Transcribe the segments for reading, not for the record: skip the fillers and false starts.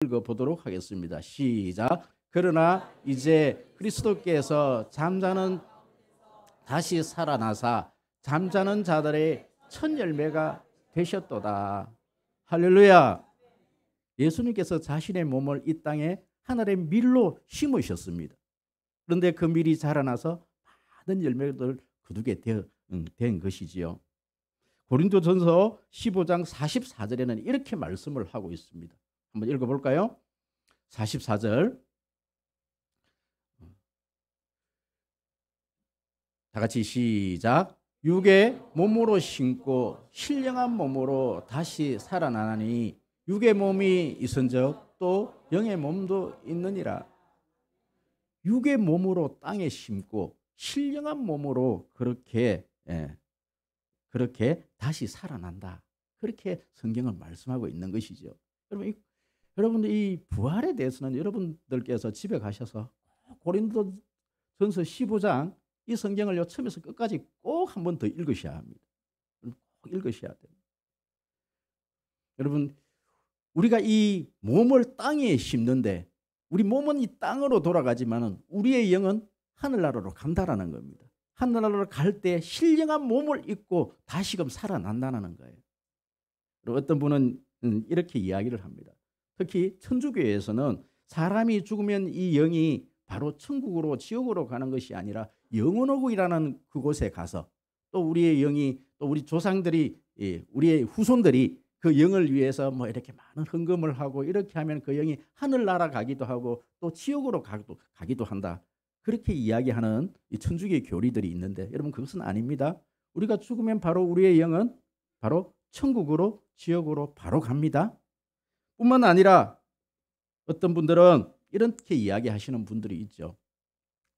읽어보도록 하겠습니다. 시작. 그러나 이제 그리스도께서 잠자는 다시 살아나사 잠자는 자들의 첫 열매가 되셨도다. 할렐루야. 예수님께서 자신의 몸을 이 땅에 하늘의 밀로 심으셨습니다. 그런데 그 밀이 자라나서 많은 열매를 거두게 된 것이지요. 고린도전서 15장 44절에는 이렇게 말씀을 하고 있습니다. 한번 읽어볼까요? 44절 다 같이 시작. 육의 몸으로 신고 신령한 몸으로 다시 살아나니 육의 몸이 있은즉 또 영의 몸도 있느니라. 육의 몸으로 땅에 심고 신령한 몸으로 그렇게 다시 살아난다. 그렇게 성경은 말씀하고 있는 것이죠. 여러분들 이 부활에 대해서는 여러분들께서 집에 가셔서 고린도전서 15장 이 성경을 처음에서 끝까지 꼭 한 번 더 읽으셔야 합니다. 꼭 읽으셔야 돼요. 여러분, 우리가 이 몸을 땅에 심는데 우리 몸은 이 땅으로 돌아가지만은 우리의 영은 하늘나라로 간다라는 겁니다. 하늘나라로 갈 때 신령한 몸을 입고 다시금 살아난다는 거예요. 어떤 분은 이렇게 이야기를 합니다. 특히 천주교에서는 사람이 죽으면 이 영이 바로 천국으로 지옥으로 가는 것이 아니라 영원호국이라는 그곳에 가서 또 우리의 영이 또 우리 조상들이 우리의 후손들이 그 영을 위해서 뭐 이렇게 많은 헌금을 하고 이렇게 하면 그 영이 하늘나라 가기도 하고 또 지옥으로 가기도 한다. 그렇게 이야기하는 이 천주교의 교리들이 있는데 여러분 그것은 아닙니다. 우리가 죽으면 바로 우리의 영은 바로 천국으로 지옥으로 바로 갑니다. 뿐만 아니라 어떤 분들은 이렇게 이야기하시는 분들이 있죠.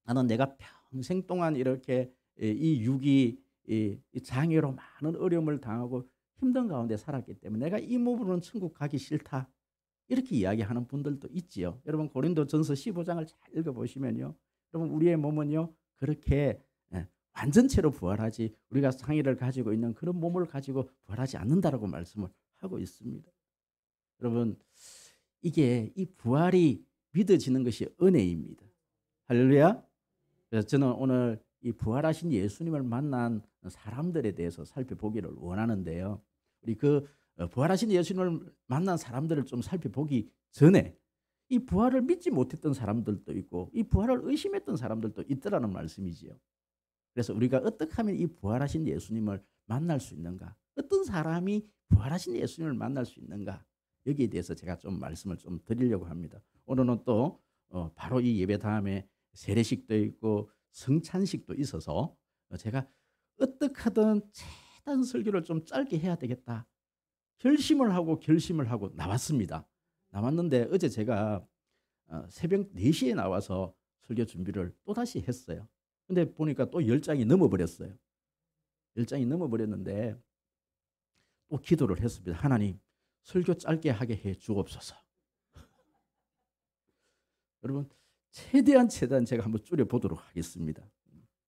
나는 내가 평생 동안 이렇게 이 육이 이 장애로 많은 어려움을 당하고 힘든 가운데 살았기 때문에 내가 이 몸으로는 천국 가기 싫다. 이렇게 이야기하는 분들도 있지요. 여러분 고린도전서 15장을 잘 읽어보시면요. 여러분 우리의 몸은요. 그렇게 완전체로 부활하지 우리가 상의를 가지고 있는 그런 몸을 가지고 부활하지 않는다라고 말씀을 하고 있습니다. 여러분 이게 이 부활이 믿어지는 것이 은혜입니다. 할렐루야. 그래서 저는 오늘 이 부활하신 예수님을 만난 사람들에 대해서 살펴보기를 원하는데요. 우리 그 부활하신 예수님을 만난 사람들을 좀 살펴보기 전에 이 부활을 믿지 못했던 사람들도 있고 이 부활을 의심했던 사람들도 있더라는 말씀이지요. 그래서 우리가 어떻게 하면 이 부활하신 예수님을 만날 수 있는가? 어떤 사람이 부활하신 예수님을 만날 수 있는가? 여기에 대해서 제가 좀 말씀을 좀 드리려고 합니다. 오늘은 또 바로 이 예배 다음에 세례식도 있고 성찬식도 있어서 제가 어떻게 하든 최대한 설교를 좀 짧게 해야 되겠다. 결심을 하고 나왔습니다. 나왔는데 어제 제가 새벽 4시에 나와서 설교 준비를 또다시 했어요. 근데 보니까 또 10장이 넘어버렸어요. 10장이 넘어버렸는데 또 기도를 했습니다. 하나님 설교 짧게 하게 해 주옵소서. 여러분 최대한 제가 한번 줄여보도록 하겠습니다.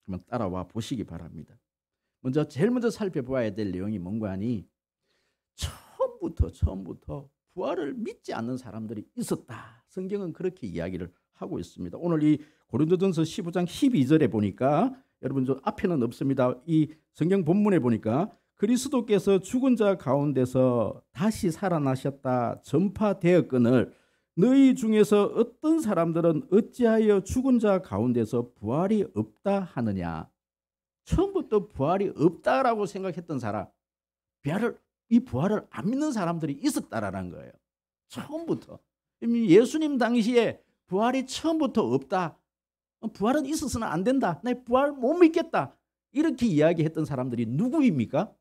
한번 따라와 보시기 바랍니다. 제일 먼저 살펴봐야 될 내용이 뭔가 하니 처음부터 부활을 믿지 않는 사람들이 있었다. 성경은 그렇게 이야기를 하고 있습니다. 오늘 이 고린도전서 15장 12절에 보니까 여러분 저 앞에는 없습니다. 이 성경 본문에 보니까 그리스도께서 죽은 자 가운데서 다시 살아나셨다 전파되었거늘 너희 중에서 어떤 사람들은 어찌하여 죽은 자 가운데서 부활이 없다 하느냐. 처음부터 부활이 없다라고 생각했던 사람, 이 부활을 안 믿는 사람들이 있었다라는 거예요. 처음부터. 예수님 당시에 부활이 처음부터 없다. 부활은 있어서는 안 된다. 나 부활 못 믿겠다. 이렇게 이야기했던 사람들이 누구입니까?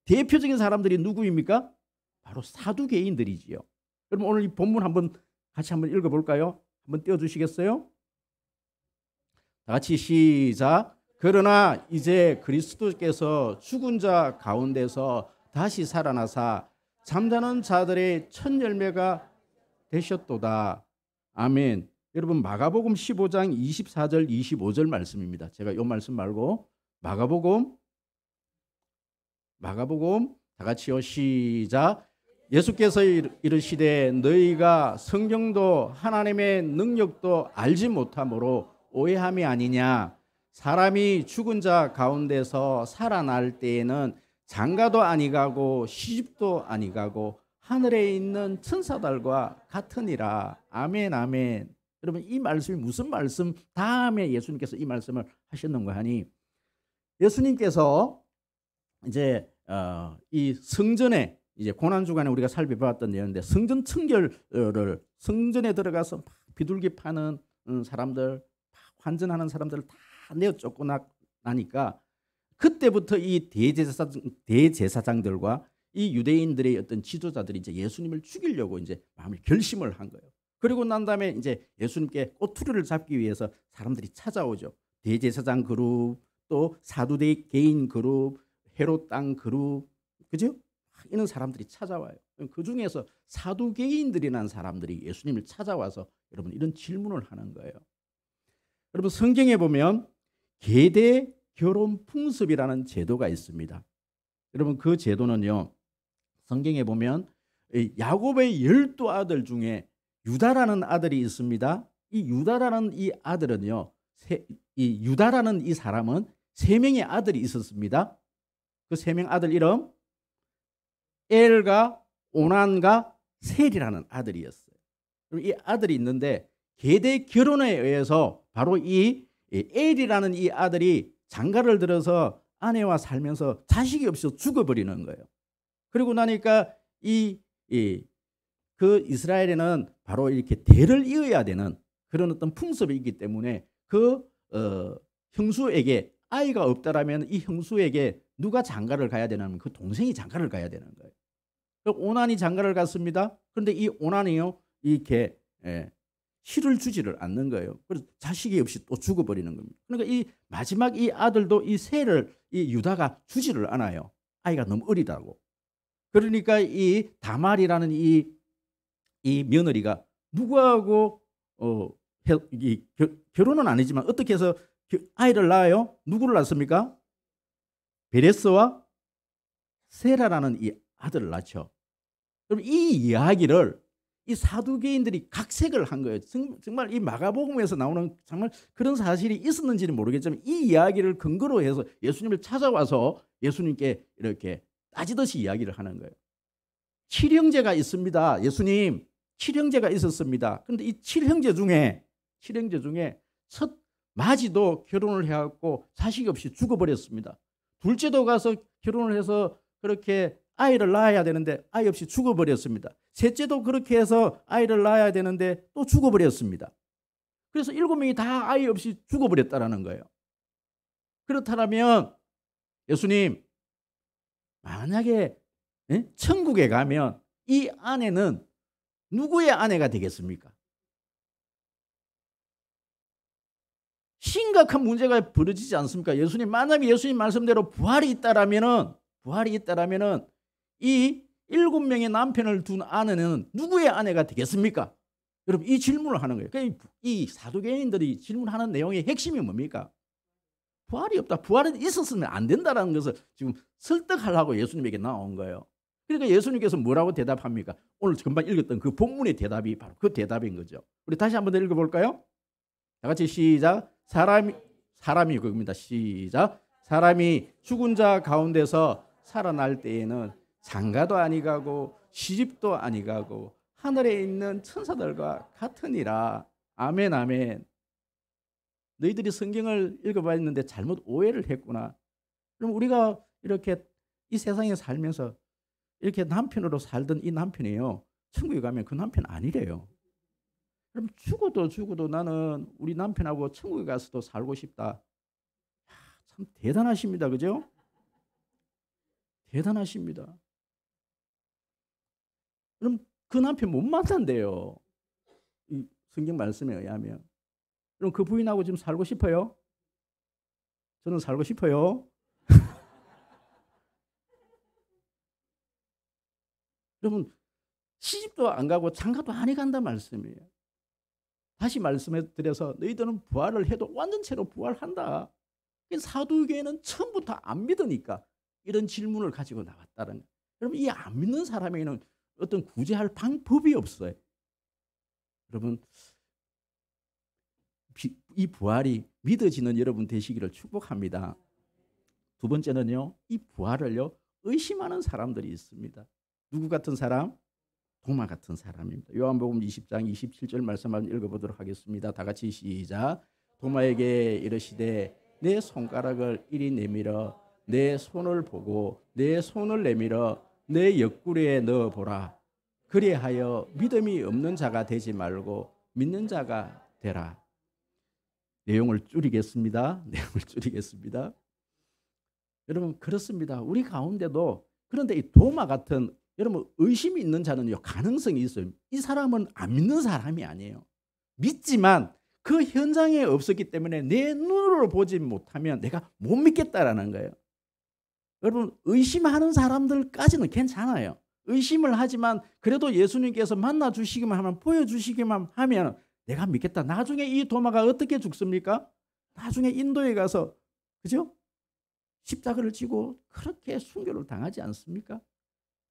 대표적인 사람들이 누구입니까? 바로 사두개인들이지요. 여러분 오늘 이 본문 같이 한번 읽어볼까요? 한번 띄워주시겠어요? 다 같이 시작. 그러나 이제 그리스도께서 죽은 자 가운데서 다시 살아나사 잠자는 자들의 첫 열매가 되셨도다. 아멘. 여러분 마가복음 15장 24절 25절 말씀입니다. 제가 이 말씀 말고 마가복음 다 같이요. 시작. 예수께서 이르시되 너희가 성경도 하나님의 능력도 알지 못함으로 오해함이 아니냐. 사람이 죽은 자 가운데서 살아날 때에는 장가도 아니가고 시집도 아니가고 하늘에 있는 천사들과 같으니라. 아멘 아멘. 여러분 이 말씀이 무슨 말씀? 다음에 예수님께서 이 말씀을 하셨는가 하니 예수님께서 이제 이 성전에 이제 고난 주간에 우리가 살펴봤던 내용인데 성전 청결을 성전에 들어가서 비둘기 파는 사람들, 환전하는 사람들을 다 내어 쫓고 나니까 그때부터 이 대제사장들과 이 유대인들의 어떤 지도자들이 이제 예수님을 죽이려고 이제 마음을 결심을 한 거예요. 그리고 난 다음에 이제 예수님께 꼬투리를 잡기 위해서 사람들이 찾아오죠. 대제사장 그룹, 또 사두대 개인 그룹, 헤롯 땅 그룹, 그죠? 이런 사람들이 찾아와요. 그 중에서 사두개인들이라는 사람들이 예수님을 찾아와서 여러분 이런 질문을 하는 거예요. 여러분 성경에 보면 계대 결혼 풍습이라는 제도가 있습니다. 여러분 그 제도는요. 성경에 보면 야곱의 12아들 중에 유다라는 아들이 있습니다. 이 유다라는 이 아들은요. 이 유다라는 이 사람은 3명의 아들이 있었습니다. 그 3명 아들 이름 엘과 오난과 셀이라는 아들이었어요. 이 아들이 있는데 계대 결혼에 의해서 바로 이 엘이라는 이 아들이 장가를 들어서 아내와 살면서 자식이 없어 죽어버리는 거예요. 그리고 나니까 그 이스라엘에는 바로 이렇게 대를 이어야 되는 그런 어떤 풍습이 있기 때문에 그 형수에게 아이가 없다라면 이 형수에게 누가 장가를 가야 되냐면 그 동생이 장가를 가야 되는 거예요. 오난이 장가를 갔습니다. 그런데 이 오난이요 이렇게 실을 주지를 않는 거예요. 그래서 자식이 없이 또 죽어버리는 겁니다. 그러니까 이 마지막 이 아들도 이 셀을 이 유다가 주지를 않아요. 아이가 너무 어리다고. 그러니까 이 다말이라는 이 며느리가 누구하고 결혼은 아니지만 어떻게 해서 아이를 낳아요? 누구를 낳습니까? 베레스와 세라라는 이 아들을 낳죠. 그럼 이 이야기를 이 사두개인들이 각색을 한 거예요. 정말 이 마가복음에서 나오는 정말 그런 사실이 있었는지는 모르겠지만 이 이야기를 근거로 해서 예수님을 찾아와서 예수님께 이렇게 따지듯이 이야기를 하는 거예요. 7형제가 있습니다. 예수님 7형제가 있었습니다. 그런데 이 7형제 중에 첫 마지도 결혼을 해갖고 자식이 없이 죽어버렸습니다. 둘째도 가서 결혼을 해서 그렇게 아이를 낳아야 되는데 아이 없이 죽어버렸습니다. 셋째도 그렇게 해서 아이를 낳아야 되는데 또 죽어버렸습니다. 그래서 7명이 다 아이 없이 죽어버렸다는 거예요. 그렇다면 예수님 만약에 천국에 가면 이 아내는 누구의 아내가 되겠습니까? 심각한 문제가 벌어지지 않습니까? 예수님 만약에 예수님 말씀대로 부활이 있다라면은 이 7명의 남편을 둔 아내는 누구의 아내가 되겠습니까? 여러분 이 질문을 하는 거예요. 그러니까 이 사두개인들이 질문하는 내용의 핵심이 뭡니까? 부활이 없다. 부활은 있었으면 안 된다는 것을 지금 설득하려고 예수님에게 나온 거예요. 그러니까 예수님께서 뭐라고 대답합니까? 오늘 금방 읽었던 그 본문의 대답이 바로 그 대답인 거죠. 우리 다시 한번 더 읽어볼까요? 다 같이 시작. 사람이 그겁니다. 시작. 사람이 죽은 자 가운데서 살아날 때에는 장가도 아니가고 시집도 아니가고 하늘에 있는 천사들과 같으니라. 아멘 아멘. 너희들이 성경을 읽어봤는데 잘못 오해를 했구나. 그럼 우리가 이렇게 이 세상에 살면서 이렇게 남편으로 살던 이 남편이에요. 천국에 가면 그 남편 아니래요. 그럼 죽어도 나는 우리 남편하고 천국에 가서도 살고 싶다. 참 대단하십니다. 그죠? 대단하십니다. 그럼 그 남편 못 만난대요. 이 성경 말씀에 의하면. 그럼 그 부인하고 지금 살고 싶어요? 저는 살고 싶어요. 여러분 시집도 안 가고 장가도 안 해간다 말씀이에요. 다시 말씀해 드려서 너희들은 부활을 해도 완전체로 부활한다. 사두개는 처음부터 안 믿으니까 이런 질문을 가지고 나왔다는 거예요. 여러분 이 안 믿는 사람에게는 어떤 구제할 방법이 없어요. 여러분, 이 부활이 믿어지는 여러분 되시기를 축복합니다. 두 번째는요, 이 부활을요 의심하는 사람들이 있습니다. 누구 같은 사람? 도마 같은 사람입니다. 요한복음 20장 27절 말씀 한번 읽어보도록 하겠습니다. 다 같이 시작. 도마에게 이르시되 내 손가락을 이리 내밀어 내 손을 보고 내 손을 내밀어 내 옆구리에 넣어보라. 그리하여 믿음이 없는 자가 되지 말고 믿는 자가 되라. 내용을 줄이겠습니다. 여러분, 그렇습니다. 우리 가운데도 그런데 이 도마 같은 여러분 의심이 있는 자는요 가능성이 있어요. 이 사람은 안 믿는 사람이 아니에요. 믿지만 그 현장에 없었기 때문에 내 눈으로 보지 못하면 내가 못 믿겠다라는 거예요. 여러분, 의심하는 사람들까지는 괜찮아요. 의심을 하지만 그래도 예수님께서 만나 주시기만 하면, 보여주시기만 하면 내가 믿겠다. 나중에 이 도마가 어떻게 죽습니까? 나중에 인도에 가서, 그죠? 십자가를 지고 그렇게 순교를 당하지 않습니까?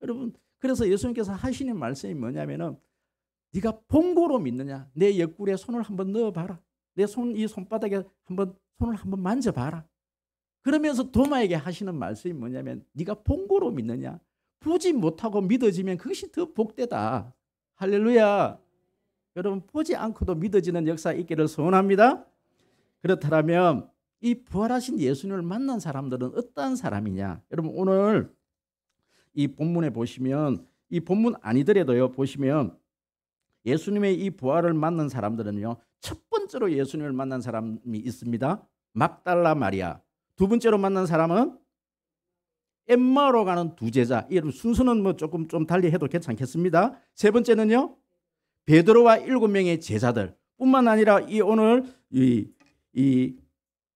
여러분, 그래서 예수님께서 하시는 말씀이 뭐냐면은 네가 본고로 믿느냐? 내 옆구리에 손을 한번 넣어봐라. 내 이 손바닥에 한번 손을 한번 만져봐라. 그러면서 도마에게 하시는 말씀이 뭐냐면 네가 본고로 믿느냐? 보지 못하고 믿어지면 그것이 더 복되다. 할렐루야. 여러분, 보지 않고도 믿어지는 역사 있기를 소원합니다. 그렇다면 이 부활하신 예수님을 만난 사람들은 어떠한 사람이냐? 여러분, 오늘 이 본문에 보시면, 이 본문 아니더라도요 보시면 예수님의 이 부활을 만난 사람들은요 첫 번째로 예수님을 만난 사람이 있습니다. 막달라 마리아. 두 번째로 만난 사람은 엠마오로 가는 두 제자. 여러분, 순서는 뭐 조금 좀 달리 해도 괜찮겠습니다. 세 번째는요 베드로와 7명의 제자들 뿐만 아니라 이 오늘 이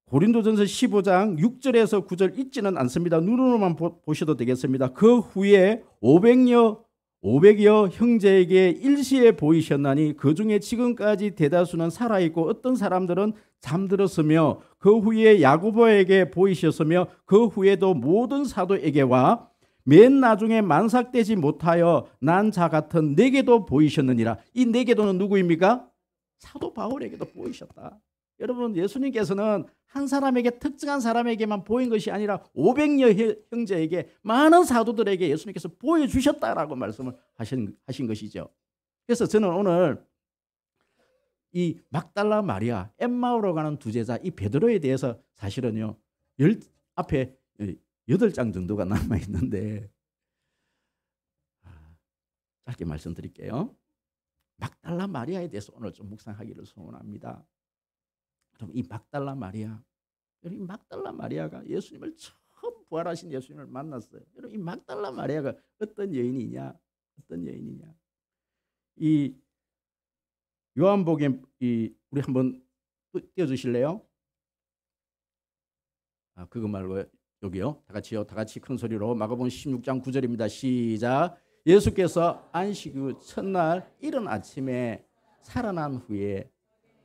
고린도전서 15장 6절에서 9절 읽지는 않습니다. 눈으로만 보셔도 되겠습니다. 그 후에 500여 형제에게 일시에 보이셨나니 그 중에 지금까지 대다수는 살아있고 어떤 사람들은 잠들었으며 그 후에 야고보에게 보이셨으며 그 후에도 모든 사도에게와 맨 나중에 만삭되지 못하여 난 자 같은 내게도 보이셨느니라. 이 내게도는 누구입니까? 사도 바울에게도 보이셨다. 여러분, 예수님께서는 한 사람에게, 특정한 사람에게만 보인 것이 아니라 500여 형제에게, 많은 사도들에게 예수님께서 보여주셨다라고 말씀을 하신 것이죠. 그래서 저는 오늘 이 막달라 마리아, 엠마오로 가는 두 제자, 이 베드로에 대해서 사실은요 앞에 8장 정도가 남아있는데 짧게 말씀드릴게요. 막달라 마리아에 대해서 오늘 좀 묵상하기를 소원합니다. 그럼 이 막달라 마리아, 여러분, 이 막달라 마리아가 예수님을 처음 부활하신 예수님을 만났어요. 여러분, 이 막달라 마리아가 어떤 여인이냐? 이 요한복음 우리 한번 띄워주실래요? 그거 말고 여기요. 다 같이 큰 소리로 마가복음 16장 9절입니다. 시작. 예수께서 안식 후 첫날 이른 아침에 살아난 후에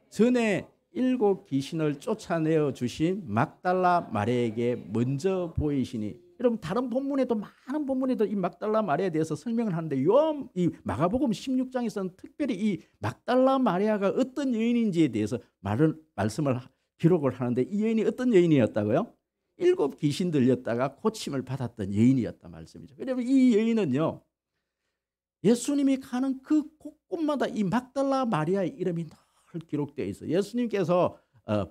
전에 7 귀신을 쫓아내어 주신 막달라 마리아에게 먼저 보이시니, 여러분, 다른 본문에도, 많은 본문에도 이 막달라 마리아에 대해서 설명을 하는데 이 마가복음 16장에서는 특별히 이 막달라 마리아가 어떤 여인인지에 대해서 말씀을 기록을 하는데, 이 여인이 어떤 여인이었다고요? 7 귀신 들렸다가 고침을 받았던 여인이었다 말씀이죠. 여러분, 이 여인은요 예수님이 가는 그 곳곳마다 이 막달라 마리아의 이름이 기록되어 있어요. 예수님께서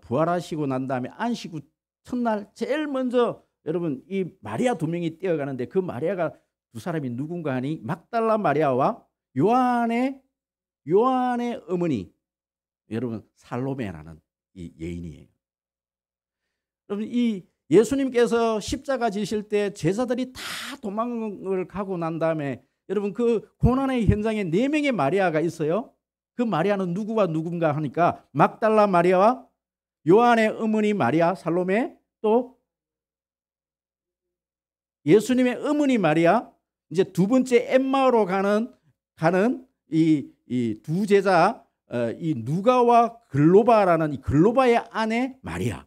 부활하시고 난 다음에 안식 후 첫날 제일 먼저 여러분 이 마리아 2명이 뛰어가는데 그 마리아가 두 사람이 누군가 하니 막달라 마리아와 요한의 어머니, 여러분, 살로메라는 이 여인이에요. 여러분, 이 예수님께서 십자가 지실 때 제자들이 다 도망을 가고 난 다음에 여러분 그 고난의 현장에 4명의 마리아가 있어요. 그 마리아는 누구와 누군가 하니까 막달라 마리아와 요한의 어머니 마리아 살로메, 또 예수님의 어머니 마리아, 이제 두 번째 엠마오로 가는 이 두 제자, 이 누가와 글로바라는 이 글로바의 아내 마리아.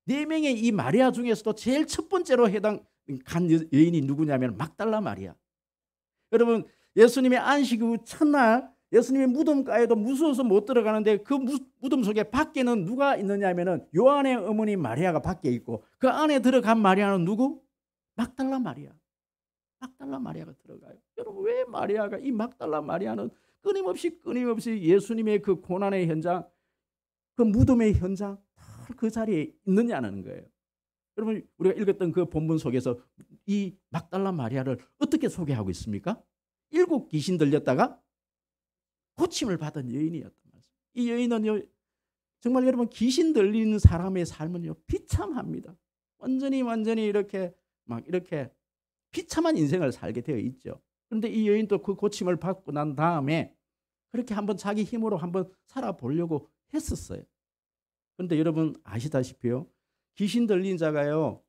4명의 이 마리아 중에서도 제일 첫 번째로 간 여인이 누구냐면 막달라 마리아. 여러분, 예수님의 안식 후 첫날 예수님의 무덤가에도 무서워서 못 들어가는데 그 무덤 속에 밖에는 누가 있느냐 하면은 요한의 어머니 마리아가 밖에 있고 그 안에 들어간 마리아는 누구? 막달라 마리아. 막달라 마리아가 들어가요. 여러분 왜 마리아가 이 막달라 마리아는 끊임없이 예수님의 그 고난의 현장, 그 무덤의 현장 그 자리에 있느냐는 거예요. 여러분 우리가 읽었던 그 본문 속에서 이 막달라 마리아를 어떻게 소개하고 있습니까? 7 귀신 들렸다가 고침을 받은 여인이었단 말이죠. 이 여인은요 정말 여러분 귀신 들리는 사람의 삶은요 비참합니다. 완전히 이렇게 비참한 인생을 살게 되어 있죠. 그런데 이 여인도 그 고침을 받고 난 다음에 그렇게 한번 자기 힘으로 한번 살아보려고 했었어요. 그런데 여러분 아시다시피요 귀신 들린 자가요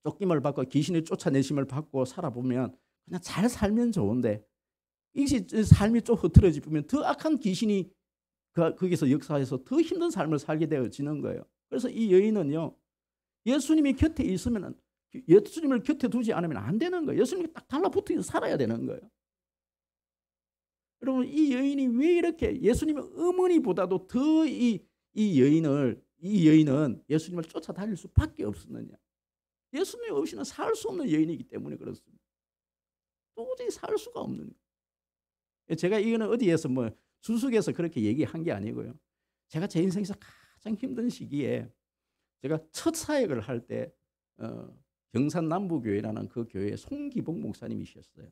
쫓김을 받고 귀신의 쫓아내심을 받고 살아보면 그냥 잘 살면 좋은데 이 삶이 좀 흐트러지면 더 악한 귀신이 거기서 역사해서 더 힘든 삶을 살게 되어지는 거예요. 그래서 이 여인은요 예수님이 곁에 있으면 예수님을 곁에 두지 않으면 안 되는 거예요. 예수님이 딱 달라붙어 살아야 되는 거예요. 여러분 이 여인이 왜 이렇게 예수님의 어머니보다도 더 이 여인은 예수님을 쫓아다닐 수밖에 없었느냐. 예수님 없이는 살 수 없는 여인이기 때문에 그렇습니다. 도저히 살 수가 없는 거예요. 제가 이거는 어디에서 주석에서 그렇게 얘기한 게 아니고요. 제가 제 인생에서 가장 힘든 시기에 제가 첫 사역을 할 때 경산 남부교회라는 그 교회에 송기복 목사님이셨어요.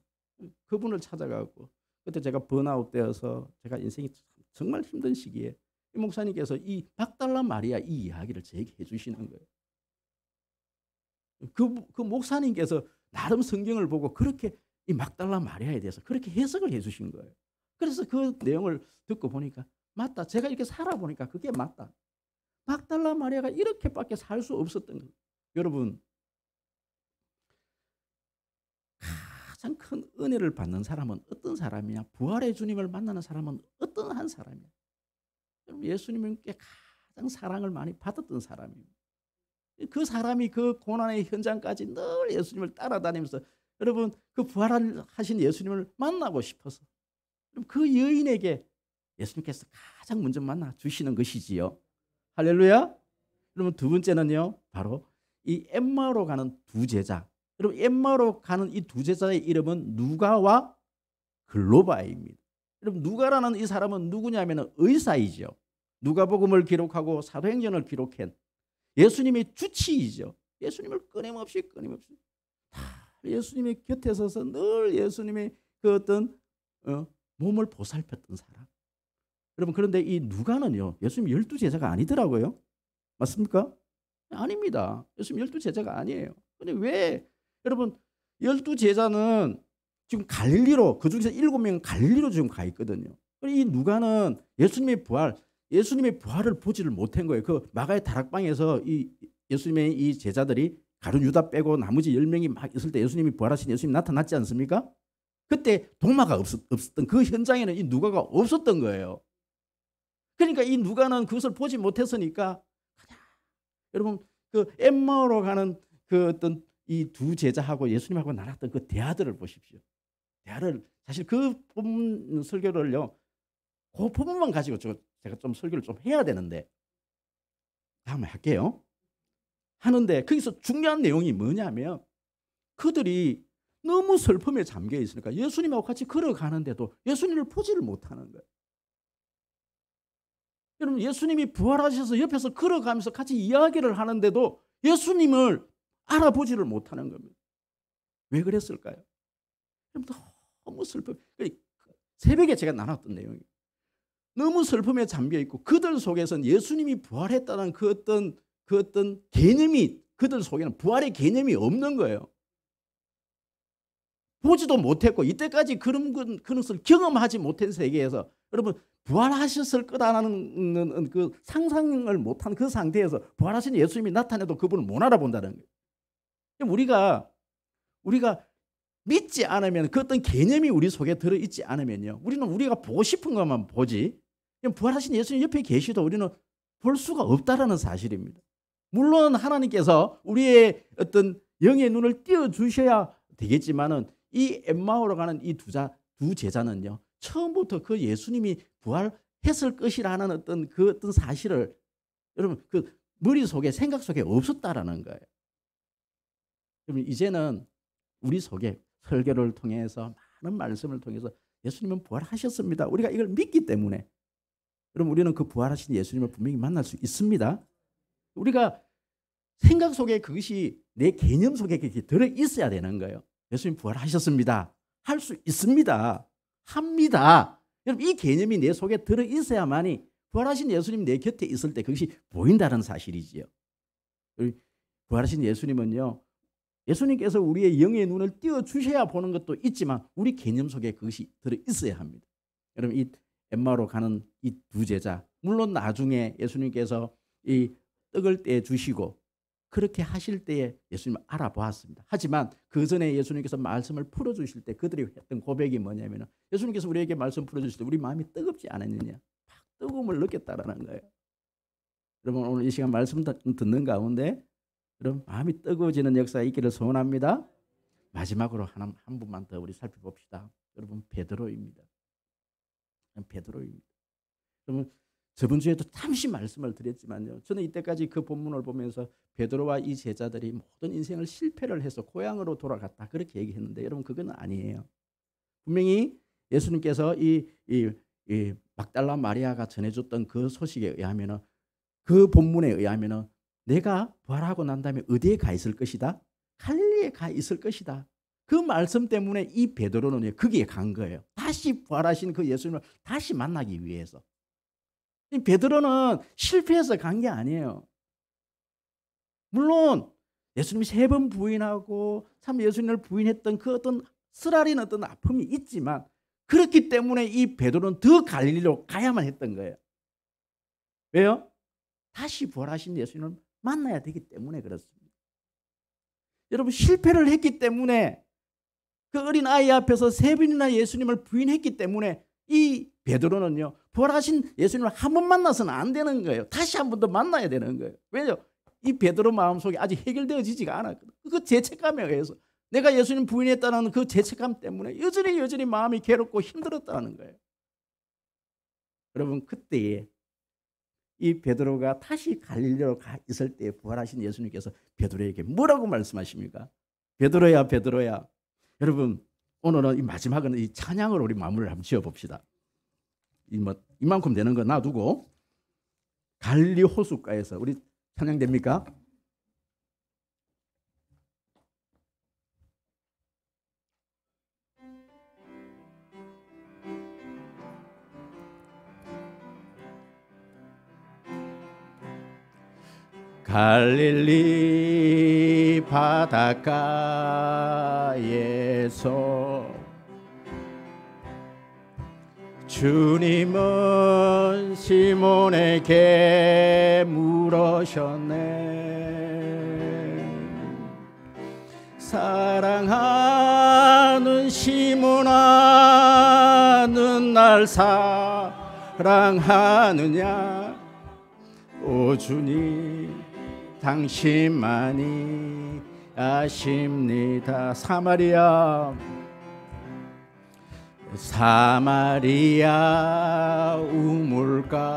그분을 찾아가고 그때 제가 번아웃 되어서 제가 인생이 정말 힘든 시기에 이 목사님께서 이 막달라 마리아 이 이야기를 제게 해주시는 거예요. 그 목사님께서 나름 성경을 보고 그렇게 이 막달라 마리아에 대해서 그렇게 해석을 해주신 거예요. 그래서 그 내용을 듣고 보니까 맞다. 제가 이렇게 살아보니까 그게 맞다. 막달라 마리아가 이렇게밖에 살 수 없었던 거예요. 여러분 가장 큰 은혜를 받는 사람은 어떤 사람이냐? 부활의 주님을 만나는 사람은 어떠한 사람이냐? 예수님께 가장 사랑을 많이 받았던 사람입니다. 그 사람이 그 고난의 현장까지 늘 예수님을 따라다니면서 여러분 그 부활하신 예수님을 만나고 싶어서 그 여인에게 예수님께서 가장 먼저 만나 주시는 것이지요. 할렐루야. 여러분 두 번째는요 바로 이 엠마오로 가는 두 제자. 여러분 엠마오로 가는 이 두 제자의 이름은 누가와 글로바입니다. 여러분 누가라는 이 사람은 누구냐면 의사이죠. 누가복음을 기록하고 사도행전을 기록한 예수님의 주치이죠. 예수님을 끊임없이 예수님의 곁에 서서 늘 예수님의 그 어떤 몸을 보살폈던 사람. 여러분 그런데 이 누가는요 예수님 12제자가 아니더라고요. 맞습니까? 아닙니다. 예수님 12제자가 아니에요. 근데 왜 여러분 12제자는 지금 갈릴리로 그중에서 7명은 갈릴리로 지금 가 있거든요. 이 누가는 예수님의 부활을 보지를 못한 거예요. 그 마가의 다락방에서 이 예수님의 이 제자들이 가룟 유다 빼고 나머지 10명이 막 있을 때 예수님이 부활하신 예수님이 나타났지 않습니까? 그때 동마가 없었던 그 현장에는 이 누가가 없었던 거예요. 그러니까 이 누가는 그것을 보지 못했으니까 여러분 그 엠마오로 가는 그 어떤 이 두 제자하고 예수님하고 나눴던 그 대화들을 보십시오. 대화를 사실 그 부분 설교를요. 그 부분만 가지고 제가 좀 설교를 좀 해야 되는데 다음에 할게요. 하는데 거기서 중요한 내용이 뭐냐면 그들이 너무 슬픔에 잠겨 있으니까 예수님하고 같이 걸어가는데도 예수님을 보지를 못하는 거예요. 여러분 예수님이 부활하셔서 옆에서 걸어가면서 같이 이야기를 하는데도 예수님을 알아보지를 못하는 겁니다. 왜 그랬을까요? 너무 슬픔. 새벽에 제가 나눴던 내용이에요. 너무 슬픔에 잠겨 있고 그들 속에서는 예수님이 부활했다는 그 어떤 개념이 그들 속에는 부활의 개념이 없는 거예요. 보지도 못했고 이때까지 그런 것을 경험하지 못한 세계에서 여러분 부활하셨을 거다라는 그 상상을 못한 그 상태에서 부활하신 예수님이 나타내도 그분을 못 알아본다는 거예요. 우리가 믿지 않으면 그 어떤 개념이 우리 속에 들어있지 않으면요. 우리는 우리가 보고 싶은 것만 보지 부활하신 예수님 옆에 계시도 우리는 볼 수가 없다라는 사실입니다. 물론 하나님께서 우리의 어떤 영의 눈을 띄워주셔야 되겠지만은 이 엠마오로 가는 이 두 제자는요, 처음부터 그 예수님이 부활했을 것이라는 어떤 사실을 여러분 그 머릿속에 생각 속에 없었다라는 거예요. 그러면 이제는 우리 속에 설교를 통해서 많은 말씀을 통해서 예수님은 부활하셨습니다. 우리가 이걸 믿기 때문에 그럼 우리는 그 부활하신 예수님을 분명히 만날 수 있습니다. 우리가 생각 속에 그것이 내 개념 속에 그렇게 들어 있어야 되는 거예요. 예수님 부활하셨습니다. 할 수 있습니다. 합니다. 여러분 이 개념이 내 속에 들어 있어야만이 부활하신 예수님 내 곁에 있을 때 그것이 보인다는 사실이지요. 부활하신 예수님은요, 예수님께서 우리의 영의 눈을 띄워주셔야 보는 것도 있지만 우리 개념 속에 그것이 들어 있어야 합니다. 여러분 이 엠마오로 가는 이 두 제자, 물론 나중에 예수님께서 이 떡을 떼주시고 그렇게 하실 때에 예수님을 알아보았습니다. 하지만 그 전에 예수님께서 말씀을 풀어주실 때 그들이 했던 고백이 뭐냐면 예수님께서 우리에게 말씀 풀어주실 때 우리 마음이 뜨겁지 않았느냐, 막 뜨거움을 느꼈다라는 거예요. 여러분 오늘 이 시간 말씀 듣는 가운데 그럼 마음이 뜨거워지는 역사가 있기를 소원합니다. 마지막으로 한 분만 더 우리 살펴봅시다. 여러분 베드로입니다. 베드로입니다. 여러분 저번 주에도 잠시 말씀을 드렸지만요, 저는 이때까지 그 본문을 보면서 베드로와 이 제자들이 모든 인생을 실패를 해서 고향으로 돌아갔다 그렇게 얘기했는데 여러분 그건 아니에요. 분명히 예수님께서 이 막달라 마리아가 전해줬던 그 소식에 의하면은 그 본문에 의하면은 내가 부활하고 난 다음에 어디에 가 있을 것이다? 갈릴리에 가 있을 것이다. 그 말씀 때문에 이 베드로는 거기에 간 거예요. 다시 부활하신 그 예수님을 다시 만나기 위해서. 베드로는 실패해서 간 게 아니에요. 물론 예수님이 3번 부인하고 참 예수님을 부인했던 그 어떤 쓰라린 어떤 아픔이 있지만 그렇기 때문에 이 베드로는 더 갈릴리로 가야만 했던 거예요. 왜요? 다시 부활하신 예수님을 만나야 되기 때문에 그렇습니다. 여러분 실패를 했기 때문에 그 어린 아이 앞에서 3번이나 예수님을 부인했기 때문에 이 베드로는요 부활하신 예수님을 한 번 만나서는 안 되는 거예요. 다시 한 번 더 만나야 되는 거예요. 왜요? 이 베드로 마음속에 아직 해결되어지지가 않았거든요. 그 죄책감에 의해서 내가 예수님 부인했다는 그 죄책감 때문에 여전히 마음이 괴롭고 힘들었다는 거예요. 여러분 그때에 이 베드로가 다시 갈릴리로 가 있을 때 부활하신 예수님께서 베드로에게 뭐라고 말씀하십니까? 베드로야 베드로야. 여러분 오늘은 이 마지막은 이 찬양으로 우리 마무리를 한번 지어봅시다. 이만큼 되는 거 놔두고 갈릴리 호숫가에서 우리 찬양 됩니까? 갈릴리 바닷가에서 주님은 시몬에게 물으셨네. 사랑하는 시몬아, 는 날 사랑하느냐? 오 주님, 당신만이 아십니다. 사마리아 우물가에서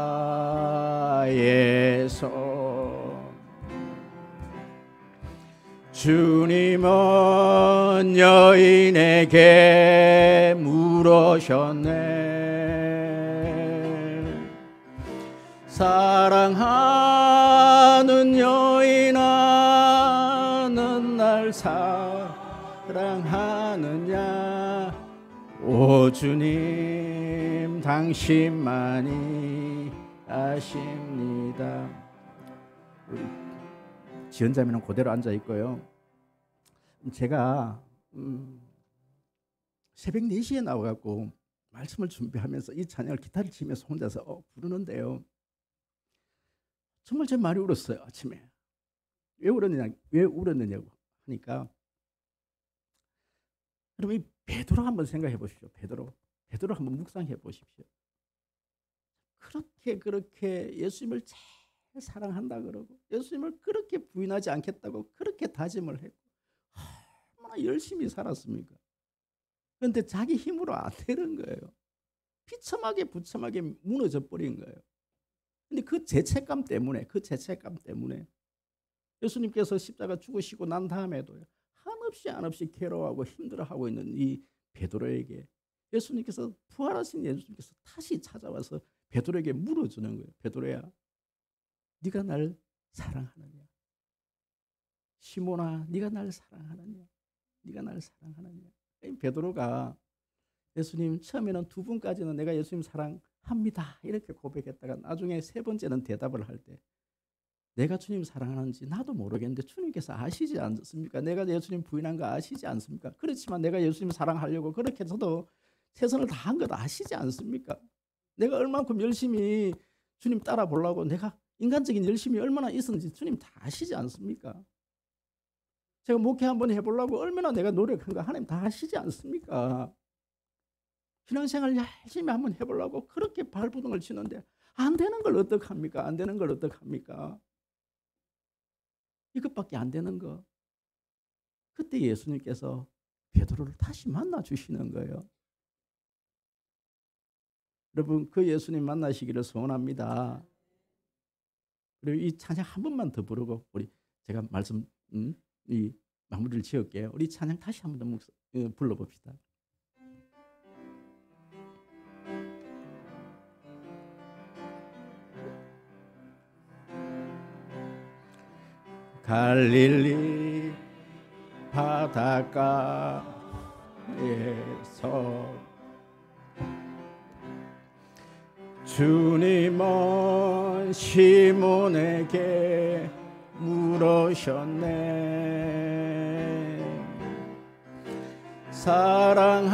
주님은 여인에게 물으셨네. 사랑하는 여인아, 는 날 사랑하느냐? 오 주님, 당신만이 아십니다. 지연자매는 그대로 앉아 있고요. 제가 새벽 4시에 나와갖고 말씀을 준비하면서 이 찬양을 기타를 치면서 혼자서 부르는데요. 정말 제 많이 울었어요. 아침에. 왜 울었느냐고 하니까 여러분 이 베드로 한번 생각해 보십시오. 베드로 한번 묵상해 보십시오. 그렇게 예수님을 제일 사랑한다 그러고 예수님을 그렇게 부인하지 않겠다고 그렇게 다짐을 했고 얼마나 열심히 살았습니까? 그런데 자기 힘으로 안 되는 거예요. 비참하게 부참하게 무너져 버린 거예요. 근데 그 죄책감 때문에 예수님께서 십자가 죽으시고 난 다음에도 한없이 괴로워하고 힘들어하고 있는 이 베드로에게 예수님께서 부활하신 예수님께서 다시 찾아와서 베드로에게 물어주는 거예요. 베드로야, 네가 날 사랑하느냐? 시몬아, 네가 날 사랑하느냐? 네가 날 사랑하느냐? 베드로가 예수님 처음에는 두 분까지는 내가 예수님 사랑합니다 이렇게 고백했다가 나중에 세 번째는 대답을 할 때 내가 주님 사랑하는지 나도 모르겠는데 주님께서 아시지 않습니까? 내가 예수님 부인한 거 아시지 않습니까? 그렇지만 내가 예수님 사랑하려고 그렇게 해서도 최선을 다한 것 아시지 않습니까? 내가 얼만큼 열심히 주님 따라 보려고 내가 인간적인 열심이 얼마나 있었는지 주님 다 아시지 않습니까? 제가 목회 한번 해보려고 얼마나 내가 노력한 거 하나님 다 아시지 않습니까? 신앙생활 열심히 한번 해보려고 그렇게 발부둥을 치는데 안 되는 걸 어떡합니까? 안 되는 걸 어떡합니까? 이것밖에 안 되는 거. 그때 예수님께서 베드로를 다시 만나 주시는 거예요. 여러분 그 예수님 만나시기를 소원합니다. 그리고 이 찬양 한 번만 더 부르고 우리 제가 이 마무리를 지을게요. 우리 찬양 다시 한 번 더 불러봅시다. 갈릴리 바닷가에서 주님은 시몬에게 물으셨네. 사랑하는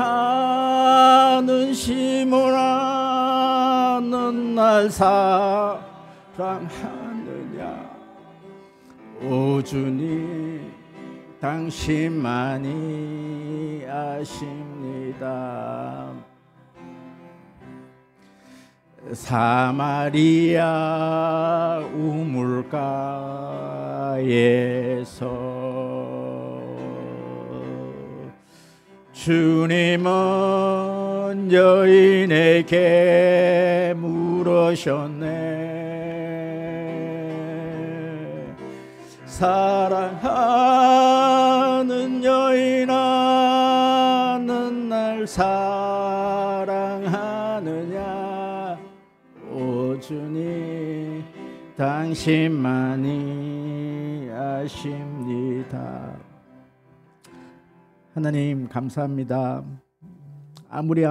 시몬아, 넌 날 사랑하느냐? 오 주님, 당신만이 아십니다. 사마리아 우물가에서 주님은 여인에게 물으셨네. 사랑하는 여인아, 넌 날 사랑하느냐? 오 주님, 당신만이 아십니다. 하나님 감사합니다. 아무리